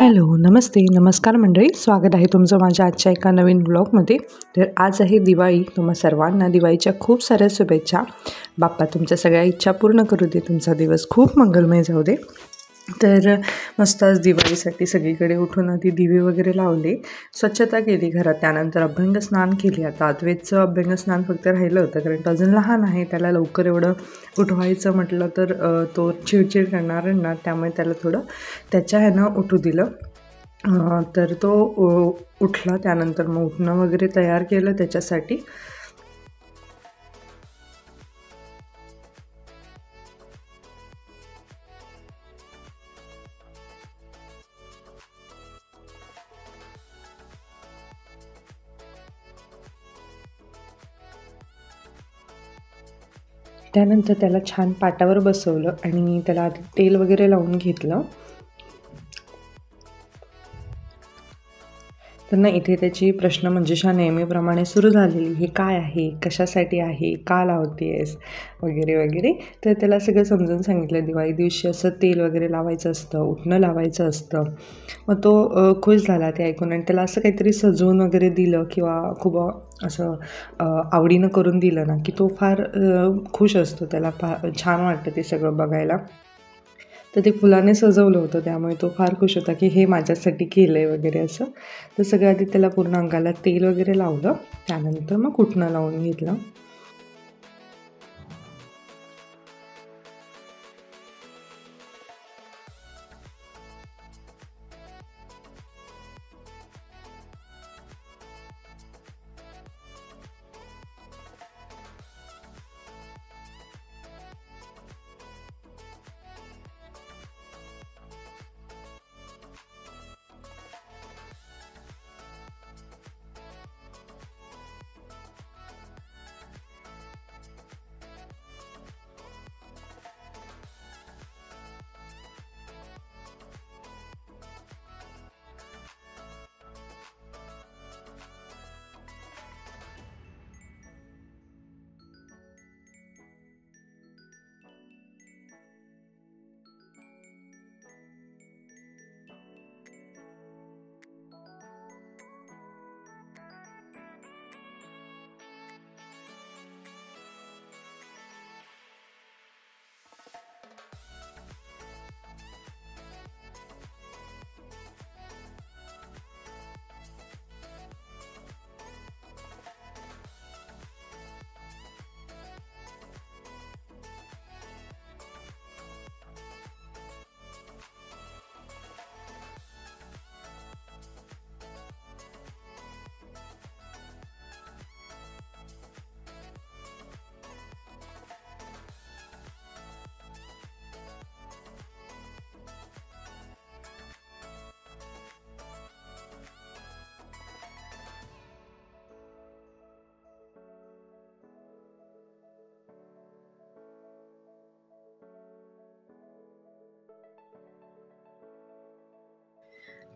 Hello, नमस्ते, नमस्कार मंडळी. स्वागत आहे तुमचं माझ्या आजच्या एका नवीन ब्लॉगमध्ये. तर आज आहे दिवाळी. तुम्हा सर्वांना दिवाळीच्या खूप साऱ्या शुभेच्छा. बाप्पा तुमच्या सगळ्या इच्छा पूर्ण करू दे. तुमचा दिवस खूप मंगलमय जाऊ दे. तर मस्त आज दिवाळीसाठी सगळीकडे उठून आधी दिवे वगैरे लावले, स्वच्छता केली घरात. त्यानंतर अभ्यंगस्नान केली. आता अद्वैतचं अभ्यंगस्नान फक्त राहिलं होतं, कारण तो अजून लहान आहे. त्याला लवकर एवढं उठवायचं म्हटलं तर तो चिडचिड करणार ना, त्यामुळे त्याला थोडं त्याच्या ह्यानं उठू दिलं. तर तो उठला. त्यानंतर मग उठणं वगैरे तयार केलं त्याच्यासाठी. त्यानंतर त्याला छान पाटावर बसवलं आणि त्याला आधी तेल वगैरे लावून घेतलं. तर ना इथे त्याची प्रश्नमंजुषा नेहमीप्रमाणे सुरू झालेली. हे काय आहे, कशासाठी आहे, का लावतेस वगैरे वगैरे. तर त्याला सगळं समजून सांगितलं. दिवाळी दिवशी असं तेल वगैरे लावायचं असतं, उटणं लावायचं असतं. मग तो खुश झाला ते ऐकून, आणि त्याला असं काहीतरी सजवून वगैरे दिलं किंवा खूप असं आवडीनं करून दिलं ना, की तो फार खुश असतो. त्याला छान वाटतं ते सगळं बघायला. तर ते फुलाने सजवलं होतं, त्यामुळे तो फार खुश होता की हे माझ्यासाठी केलं आहे वगैरे असं. तर सगळं आधी त्याला पूर्ण अंगाला तेल वगैरे लावलं. त्यानंतर मग कुटणं लावून घेतलं.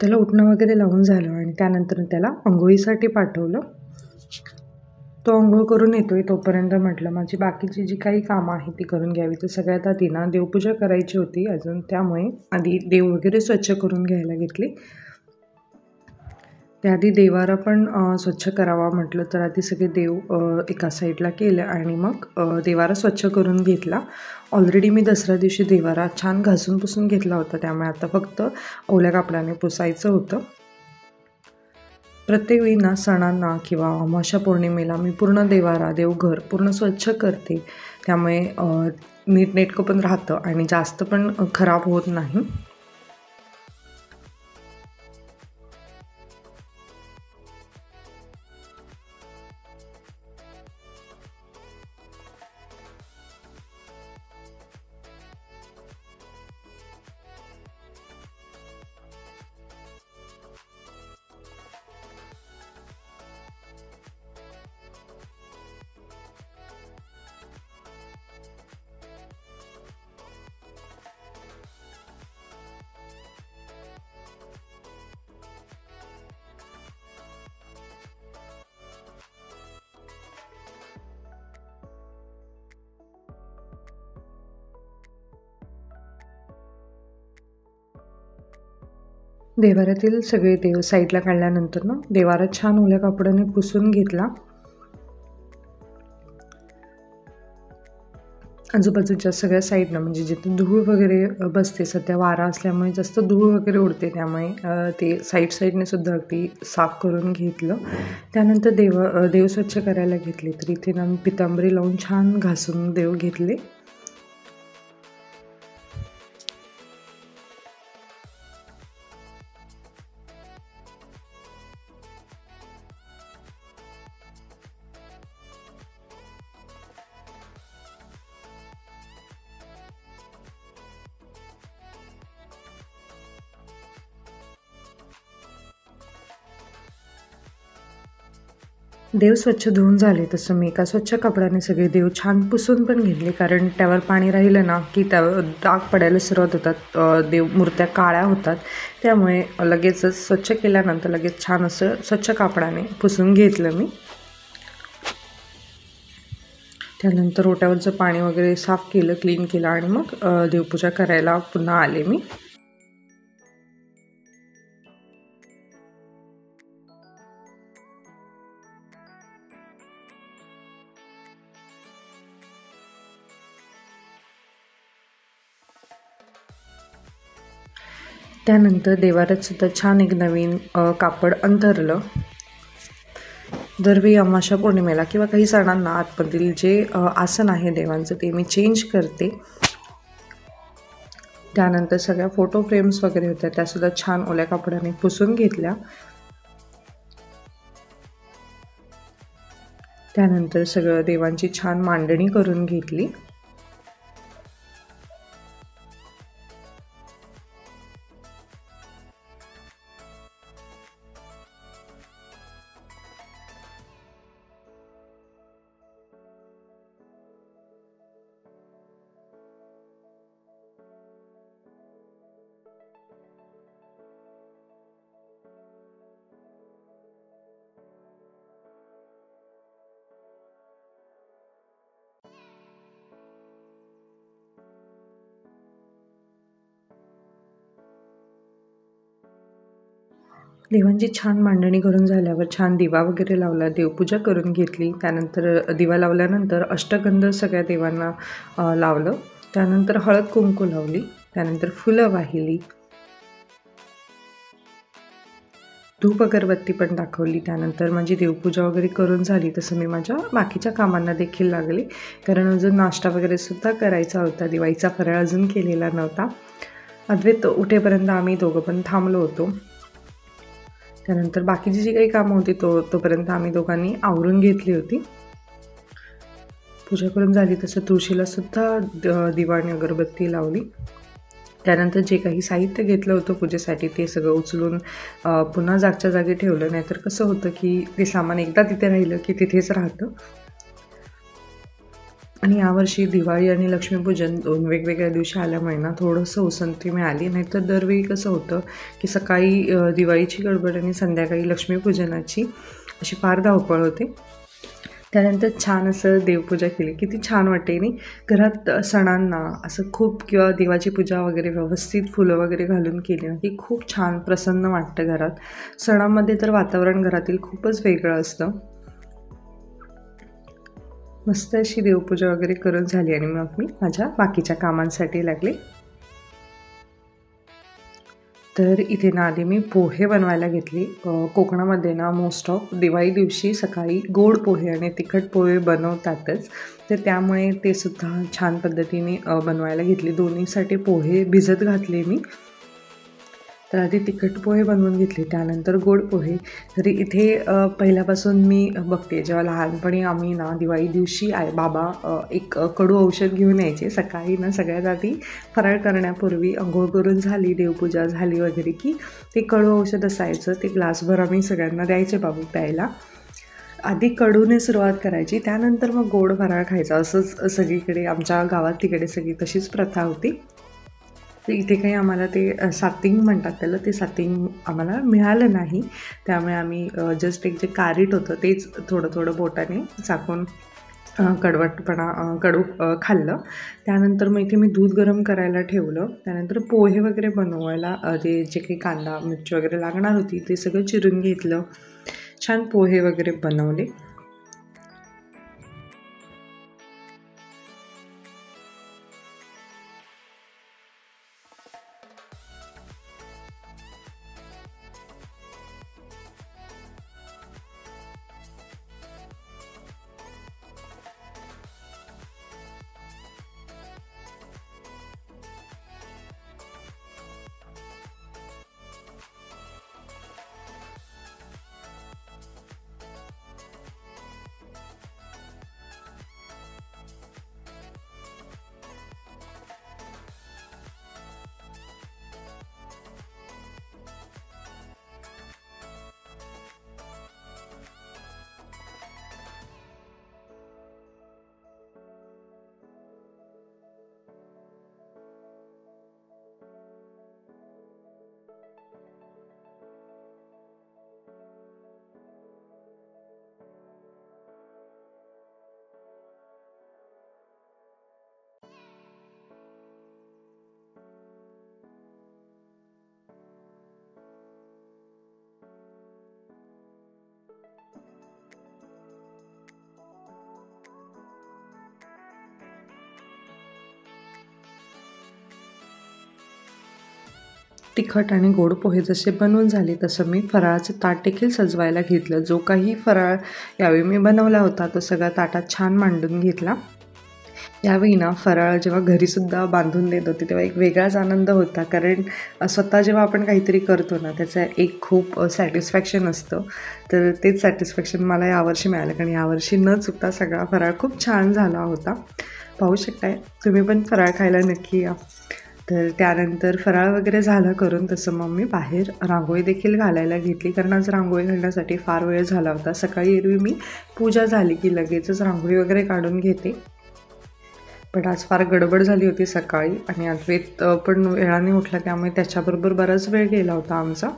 त्याला उठणं वगैरे लावून झालं आणि त्यानंतर त्याला अंघोळीसाठी पाठवलं. तो अंघोळ करून येतोय तोपर्यंत म्हटलं माझी बाकीची जी काही कामं आहेत ती करून घ्यावी. तर सगळ्यात आधी ना देवपूजा करायची होती अजून, त्यामुळे आधी देव वगैरे स्वच्छ करून घ्यायला घेतली. त्याआधी देवारा पण स्वच्छ करावा म्हटलं, तर आधी सगळे देव एका साईडला केलं आणि मग देवारा स्वच्छ करून घेतला. ऑलरेडी मी दसऱ्या दिवशी देवारा छान घासून पुसून घेतला होता, त्यामुळे आता फक्त ओल्या कापडाने पुसायचं होतं. प्रत्येक वेळी ना सणांना किंवा अमावास्या पौर्णिमेला मी पूर्ण देवारा देवघर पूर्ण स्वच्छ करते, त्यामुळे नीटनेटकं पण राहतं आणि जास्त पण खराब होत नाही. देवाऱ्यातील सगळे देव साईडला काढल्यानंतर ना देवारा छान ओल्या कपड्याने पुसून घेतला. आजूबाजूच्या सगळ्या साईडनं म्हणजे जिथे धूळ वगैरे बसते, सध्या वारा असल्यामुळे जास्त धूळ वगैरे उडते, त्यामुळे ते साईडने सुद्धा अगदी साफ करून घेतलं. त्यानंतर देव स्वच्छ करायला घेतले. तर इथे ना मी पितांबरी लावून छान घासून देव घेतले. देव स्वच्छ धुवून झाले तसं मी एका स्वच्छ कपड्याने सगळे देव छान पुसून पण घेतले, कारण त्यावर पाणी राहिलं ना की त्यावर डाग पडायला सुरुवात होतात, देव मूर्त्या काळ्या होतात. त्यामुळे लगेचच स्वच्छ केल्यानंतर लगेच छान असं स्वच्छ कापडाने पुसून घेतलं मी. त्यानंतर ओट्यावरचं पाणी वगैरे साफ केलं, क्लीन केलं आणि मग देवपूजा करायला पुन्हा आले मी. त्यानंतर देवाऱ्यात सुद्धा छान एक नवीन कापड अंथरलं. दरवेळी अमावास्या पौर्णिमेला किंवा काही सणांना आतमधील जे आसन आहे देवांचं ते मी चेंज करते. त्यानंतर सगळ्या फोटो फ्रेम्स वगैरे होत्या त्यासुद्धा छान ओल्या कपड्याने पुसून घेतल्या. त्यानंतर सगळं देवांची छान मांडणी करून घेतली. देवांची छान मांडणी करून झाल्यावर छान दिवा वगैरे लावला, देवपूजा करून घेतली. त्यानंतर दिवा लावल्यानंतर अष्टगंध सगळ्या देवांना लावलं. त्यानंतर हळद कुंकू लावली. त्यानंतर फुलं वाहिली, धूप अगरबत्ती पण दाखवली. त्यानंतर माझी देवपूजा वगैरे करून झाली तसं मी माझ्या बाकीच्या कामांना देखील लागले, कारण अजून नाश्ता वगैरे सुद्धा करायचा होता. दिवाळीचा फराळ अजून केलेला नव्हता. अद्वैत उठेपर्यंत आम्ही दोघं पण थांबलो होतो. त्यानंतर बाकीची जी काही कामं होती तोपर्यंत आम्ही दोघांनी आवरून घेतली होती. पूजा करून झाली तसं तुळशीला सुद्धा दिवा आणि अगरबत्ती लावली. त्यानंतर जे काही साहित्य घेतलं होतं पूजेसाठी ते सगळं उचलून पुन्हा जागच्या जागी ठेवलं, नाहीतर कसं होतं की ते सामान एकदा तिथे राहिलं की तिथेच राहतं. आणि यावर्षी दिवाळी आणि लक्ष्मीपूजन दोन वेगवेगळ्या दिवशी आल्यामुळे ना थोडंसं उसंती मिळाली. नाहीतर दरवेळी कसं होतं की सकाळी दिवाळीची गडबड आणि संध्याकाळी लक्ष्मीपूजनाची अशी फार धावपळ होते. त्यानंतर छान असं देवपूजा केली. किती छान वाटते नाही घरात सणांना असं खूप, किंवा देवाची पूजा वगैरे व्यवस्थित फुलं वगैरे घालून केली ना की खूप छान प्रसन्न वाटतं घरात. सणांमध्ये तर वातावरण घरातील खूपच वेगळं असतं. मस्त अशी देवपूजा वगैरे करून झाली आणि मग मी माझ्या बाकीच्या कामांसाठी लागले. तर इथे ना आधी मी पोहे बनवायला घेतले. कोकणामध्ये ना मोस्ट ऑफ दिवाळी दिवशी सकाळी गोड पोहे आणि तिखट पोहे बनवतातच, तर त्यामुळे ते सुद्धा छान पद्धतीने बनवायला घेतले. दोन्हीसाठी पोहे भिजत घातले मी. तर आधी तिखट पोहे बनवून घेतले, त्यानंतर गोड पोहे. तरी इथे पहिल्यापासून मी बघते, जेव्हा लहानपणी आम्ही ना दिवाळी दिवशी बाबा एक कडू औषध घेऊन यायचे सकाळी ना. सगळ्यात आधी फराळ करण्यापूर्वी अंघोळ करून झाली, देवपूजा झाली वगैरे की ते कडू औषध असायचं, ते ग्लासभर आम्ही सगळ्यांना द्यायचे बाबू प्यायला. आधी कडूने सुरुवात करायची, त्यानंतर मग गोड फराळ खायचा. असंच सगळीकडे आमच्या गावात तिकडे सगळी तशीच प्रथा होती. तर इथे काही आम्हाला ते सातिंग म्हणतात त्याला, ते सातिंग आम्हाला मिळालं नाही. त्यामुळे आम्ही जस्ट एक जे कारीट होतं तेच थोडं थोडं बोटाने चाकून कडवटपणा कडू खाल्लं. त्यानंतर मग इथे मी दूध गरम करायला ठेवलं. त्यानंतर पोहे वगैरे बनवायला ते जे काही कांदा मिरची वगैरे लागणार होती ते सगळं चिरून घेतलं. छान पोहे वगैरे बनवले. तिखट आणि गोड पोहे जसे बनवून झाले तसं मी फराळाचं ताट देखील सजवायला घेतलं. जो काही फराळ यावेळी मी बनवला होता तो सगळा ताटात छान मांडून घेतला. यावेळी ना फराळ जेव्हा घरीसुद्धा बांधून देत होते तेव्हा एक वेगळाच आनंद होता. कारण स्वतः जेव्हा आपण काहीतरी करतो ना त्याचं एक खूप सॅटिस्फॅक्शन असतं. तर तेच सॅटिस्फॅक्शन मला यावर्षी मिळालं. कारण यावर्षी न चुकता सगळा फराळ खूप छान झाला होता. पाहू शकताय तुम्ही पण फराळ खायला नक्की या. तर त्यानंतर फराळ वगैरे झालं करून तसं मग मी बाहेर रांगोळी देखील घालायला घेतली. कारण आज रांगोळी घालण्यासाठी फार वेळ झाला होता. सकाळी एरवी मी पूजा झाली की लगेचच रांगोळी वगैरे काढून घेते. पण आज फार गडबड झाली होती सकाळी आणि अद्वैत पण वेळाने उठला त्यामुळे त्याच्याबरोबर बराच वेळ गेला होता आमचा.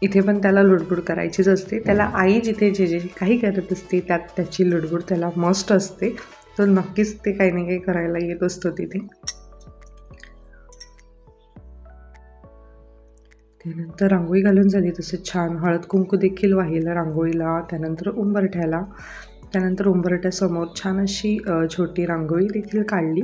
इथे पण त्याला लुडबुड करायचीच असते. त्याला आई जिथे जे जे काही करत असते त्यात त्याची लुडबुड त्याला मस्ट असते. तर नक्कीच ते काही ना काही करायला येत असतो तिथे. त्यानंतर रांगोळी घालून झाली तसं छान हळद कुंकू देखील वाहिलं रांगोळीला. त्यानंतर उंबरठ्याला. त्यानंतर उंबरठ्यासमोर छान अशी छोटी रांगोळी देखील काढली.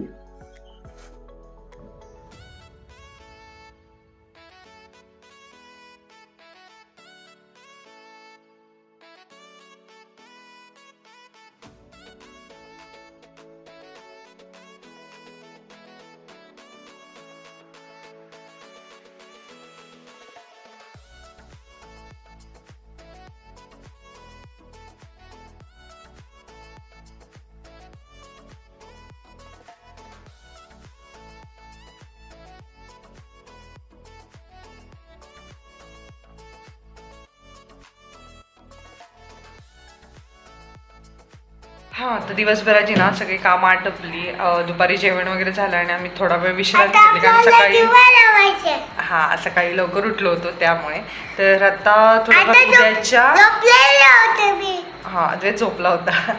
हां, तर दिवसभराची ना सगळी कामं आटपली. दुपारी जेवण वगैरे झालं आणि आम्ही थोडा वेळ विश्रांती घेतली कारण सकाळी लवकर उठलो होतो त्यामुळे. तर आता थोडंफार उद्याच्या अद्वैत झोपला होता.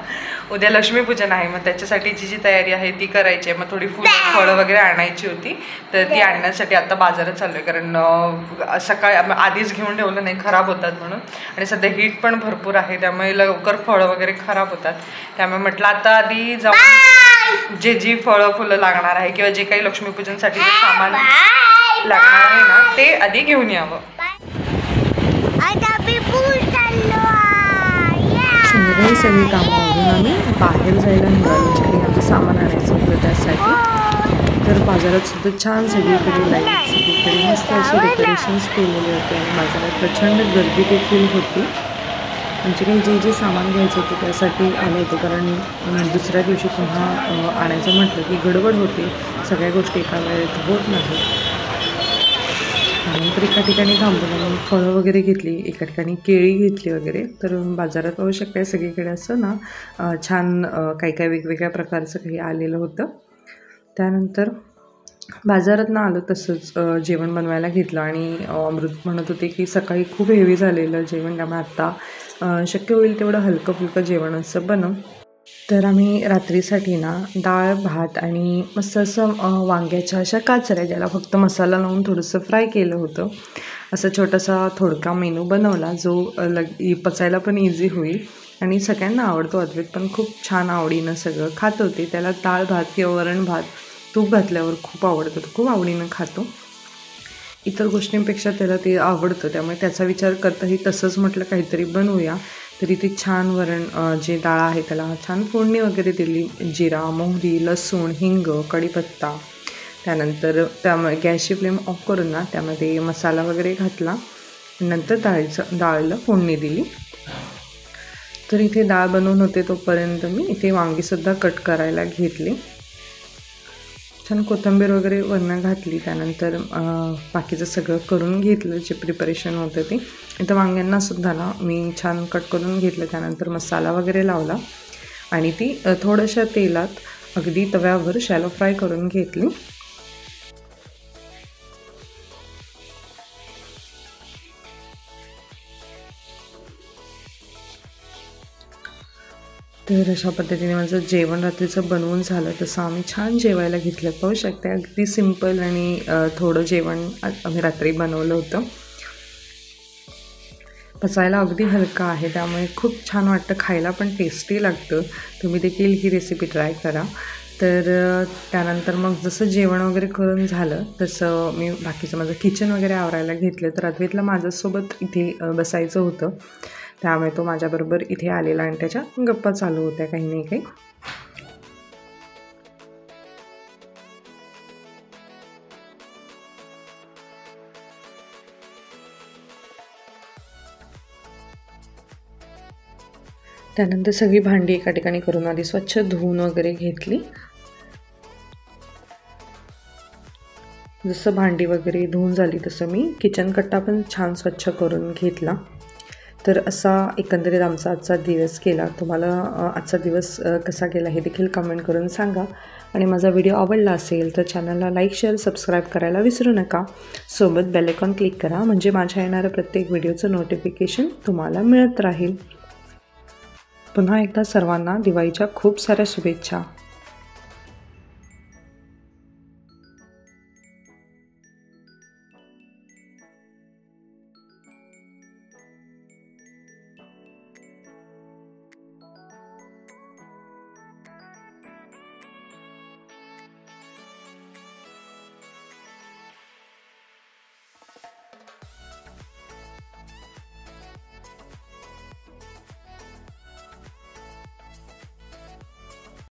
उद्या लक्ष्मीपूजन आहे मग त्याच्यासाठीची जी तयारी आहे ती करायची आहे. मग थोडी फळं वगैरे आणायची होती तर ती आणण्यासाठी आता बाजारात चाललो आहे. कारण सकाळी आधीच घेऊन ठेवलं नाही खराब होतात म्हणून. आणि सध्या हीट पण भरपूर आहे त्यामुळे लवकर फळं वगैरे खराब होतात. त्यामुळे म्हटलं आता आधी जाऊन जी फळं फुलं लागणार आहे किंवा जे काही लक्ष्मीपूजनसाठी सामान लागणार आहे ना ते आधी घेऊन यावं. संध्याकाळी सगळी कामं आवरून आम्ही बाहेर जायला निघालो. जे काही आमचं सामान आणायचं होतं त्यासाठी. तर बाजारात सुद्धा छान सगळीकडे लाईट सगळीकडे मस्त असे डेकोरेशन्स केलेले होते आणि बाजारात प्रचंड गर्दी देखील होती. म्हणजे काही जे सामान घ्यायचं होतं त्यासाठी आलं होतं. कारण दुसऱ्या दिवशी पुन्हा आणायचं म्हटलं की गडबड होते. सगळ्या गोष्टी एका वेळेत होत नाही. त्यानंतर एका ठिकाणी थांबून आम्ही फळं वगैरे घेतली. एका ठिकाणी केळी घेतली वगैरे. तर बाजारात आवश्यक आहे सगळीकडे असं ना छान काही वेगवेगळ्या प्रकारचं काही आलेलं होतं. त्यानंतर बाजारात आलो तसंच जेवण बनवायला घेतलं आणि अमृत म्हणत होते की सकाळी खूप हेवी झालेलं जेवण त्यामुळे आत्ता शक्य होईल तेवढं हलकं फुलकं जेवण असं बनव. तर आम्ही रात्रीसाठी ना डाळ भात आणि मस्त असं वांग्याच्या अशा काचऱ्या, ज्याला फक्त मसाला लावून थोडंसं फ्राय केलं होतं. असा छोटासा थोडका मेनू बनवला, जो पचायला पण इझी होईल आणि सगळ्यांना आवडतो. अद्वैत पण खूप छान आवडीनं सगळं खात होते. त्याला डाळ भात किंवा वरण भात तूप घातल्यावर खूप आवडतं, तो खूप आवडीनं खातो. इतर गोष्टींपेक्षा त्याला ते आवडतं, त्यामुळे त्याचा विचार करताही तसंच म्हटलं काहीतरी बनवूया. तरी ते छान वरण, जे डाळ आहे त्याला छान फोडणी वगैरे दिली. जिरा, मोहरी, लसूण, हिंग, कढीपत्ता. त्यानंतर त्यामुळे गॅसची फ्लेम ऑफ करून ना त्यामध्ये मसाला वगैरे घातला. नंतर डाळीला फोडणी दिली. तर इथे डाळ बनवून होते तोपर्यंत मी इथे वांगीसुद्धा कट करायला घेतली. छान कोथिंबीर वगैरे वरनं घातली. त्यानंतर बाकीचं सगळं करून घेतलं, जे प्रिपरेशन होतं ते. इथं वांग्यांनासुद्धा ना मी छान कट करून घेतलं. त्यानंतर मसाला वगैरे लावला आणि ती थोड्याशा तेलात अगदी तव्यावर शॅलो फ्राय करून घेतली. तर अशा पद्धतीने माझं जेवण रात्रीचं बनवून झालं. तसं आम्ही छान जेवायला घेतलं. पाहू शकते अगदी सिम्पल आणि थोडं जेवण आम्ही रात्री बनवलं होतं. पचायला अगदी हलका आहे, त्यामुळे खूप छान वाटतं, खायला पण टेस्टी लागतं. तुम्ही देखील ही रेसिपी ट्राय करा. तर त्यानंतर मग जसं जेवण वगैरे करून झालं तसं मी बाकीचं माझं किचन वगैरे आवरायला घेतलं. तर अद्वैतला माझ्यासोबत इथे बसायचं होतं, त्यामुळे तो माझ्याबरोबर इथे आलेला आणि त्याच्या गप्पा चालू होत्या काही नाही काही. त्यानंतर सगळी भांडी एका ठिकाणी करून आधी स्वच्छ धुवून वगैरे घेतली. जसं भांडी वगैरे धुवून झाली तसं मी किचन कट्टा पण छान स्वच्छ करून घेतला. तर असा एकंदरीत आमचा आजचा दिवस गेला. तुम्हाला आजचा दिवस कसा गेला हे देखील कमेंट करून सांगा. आणि माझा व्हिडिओ आवडला असेल तर चॅनलला लाईक, शेअर, सबस्क्राईब करायला विसरू नका. सोबत बेल आयकॉन क्लिक करा, म्हणजे माझ्या येणाऱ्या प्रत्येक व्हिडिओचं नोटिफिकेशन तुम्हाला मिळत राहील. पुन्हा एकदा सर्वांना दिवाळीच्या खूप साऱ्या शुभेच्छा.